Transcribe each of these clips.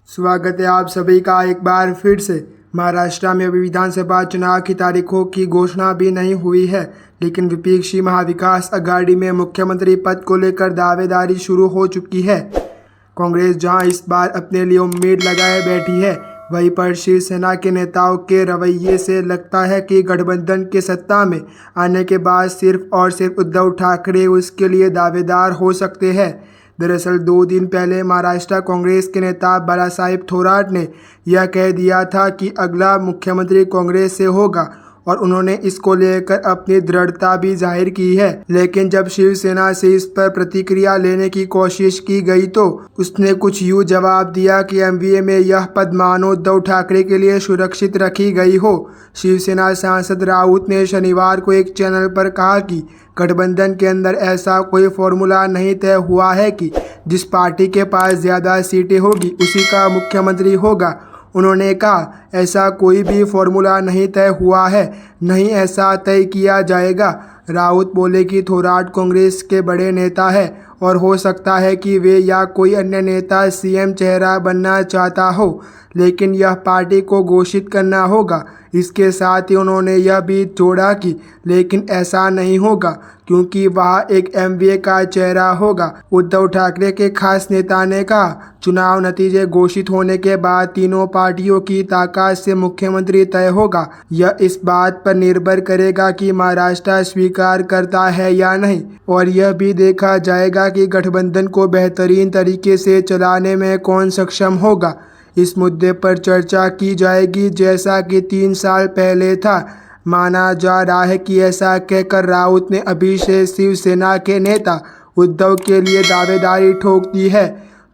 स्वागत है आप सभी का एक बार फिर से। महाराष्ट्र में अभी विधानसभा चुनाव की तारीखों की घोषणा भी नहीं हुई है, लेकिन विपक्षी महाविकास अघाड़ी में मुख्यमंत्री पद को लेकर दावेदारी शुरू हो चुकी है। कांग्रेस जहां इस बार अपने लिए उम्मीद लगाए बैठी है, वहीं पर शिवसेना के नेताओं के रवैये से लगता है कि गठबंधन के सत्ता में आने के बाद सिर्फ और सिर्फ उद्धव ठाकरे उसके लिए दावेदार हो सकते हैं। दरअसल 2 दिन पहले महाराष्ट्र कांग्रेस के नेता बालासाहेब थोराट ने यह कह दिया था कि अगला मुख्यमंत्री कांग्रेस से होगा और उन्होंने इसको लेकर अपनी दृढ़ता भी जाहिर की है। लेकिन जब शिवसेना से इस पर प्रतिक्रिया लेने की कोशिश की गई तो उसने कुछ यूँ जवाब दिया कि एमवीए में यह पद मानो उद्धव ठाकरे के लिए सुरक्षित रखी गई हो। शिवसेना सांसद राउत ने शनिवार को एक चैनल पर कहा कि गठबंधन के अंदर ऐसा कोई फॉर्मूला नहीं तय हुआ है कि जिस पार्टी के पास ज़्यादा सीटें होगी उसी का मुख्यमंत्री होगा। उन्होंने कहा, ऐसा कोई भी फॉर्मूला नहीं तय हुआ है, नहीं ऐसा तय किया जाएगा। राउत बोले कि थोराट कांग्रेस के बड़े नेता है और हो सकता है कि वे या कोई अन्य नेता सीएम चेहरा बनना चाहता हो, लेकिन यह पार्टी को घोषित करना होगा। इसके साथ ही उन्होंने यह भी जोड़ा कि लेकिन ऐसा नहीं होगा क्योंकि वह एक एमवीए का चेहरा होगा। उद्धव ठाकरे के खास नेता ने कहा, चुनाव नतीजे घोषित होने के बाद तीनों पार्टियों की ताकत से मुख्यमंत्री तय होगा। यह इस बात पर निर्भर करेगा कि महाराष्ट्र स्वीकार करता है या नहीं, और यह भी देखा जाएगा कि गठबंधन को बेहतरीन तरीके से चलाने में कौन सक्षम होगा। इस मुद्दे पर चर्चा की जाएगी जैसा कि 3 साल पहले था। माना जा रहा है कि ऐसा कहकर राउत ने अभी से शिवसेना के नेता उद्धव के लिए दावेदारी ठोक दी है।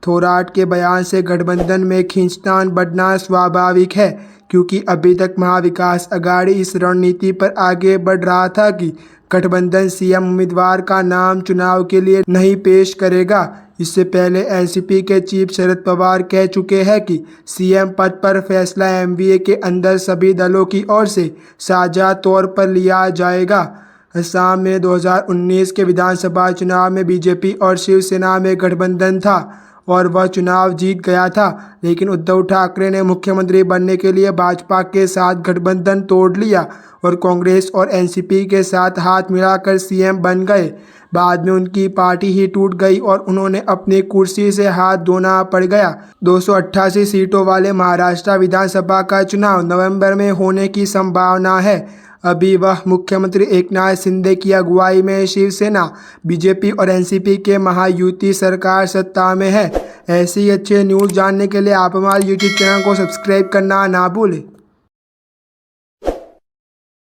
थोराट के बयान से गठबंधन में खींचतान बढ़ना स्वाभाविक है, क्योंकि अभी तक महाविकास अघाड़ी इस रणनीति पर आगे बढ़ रहा था कि गठबंधन सीएम उम्मीदवार का नाम चुनाव के लिए नहीं पेश करेगा। इससे पहले एनसीपी के चीफ शरद पवार कह चुके हैं कि सीएम पद पर फैसला एमवीए के अंदर सभी दलों की ओर से साझा तौर पर लिया जाएगा। असम में 2019 के विधानसभा चुनाव में बीजेपी और शिवसेना में गठबंधन था और वह चुनाव जीत गया था, लेकिन उद्धव ठाकरे ने मुख्यमंत्री बनने के लिए भाजपा के साथ गठबंधन तोड़ लिया और कांग्रेस और एनसीपी के साथ हाथ मिलाकर सीएम बन गए। बाद में उनकी पार्टी ही टूट गई और उन्होंने अपनी कुर्सी से हाथ धोना पड़ गया। 288 सीटों वाले महाराष्ट्र विधानसभा का चुनाव नवंबर में होने की संभावना है। अभी वह मुख्यमंत्री एकनाथ शिंदे की अगुवाई में शिवसेना, बीजेपी और एनसीपी के महायुति सरकार सत्ता में है। ऐसी अच्छे न्यूज़ जानने के लिए आप हमारे यूट्यूब चैनल को सब्सक्राइब करना ना भूलें।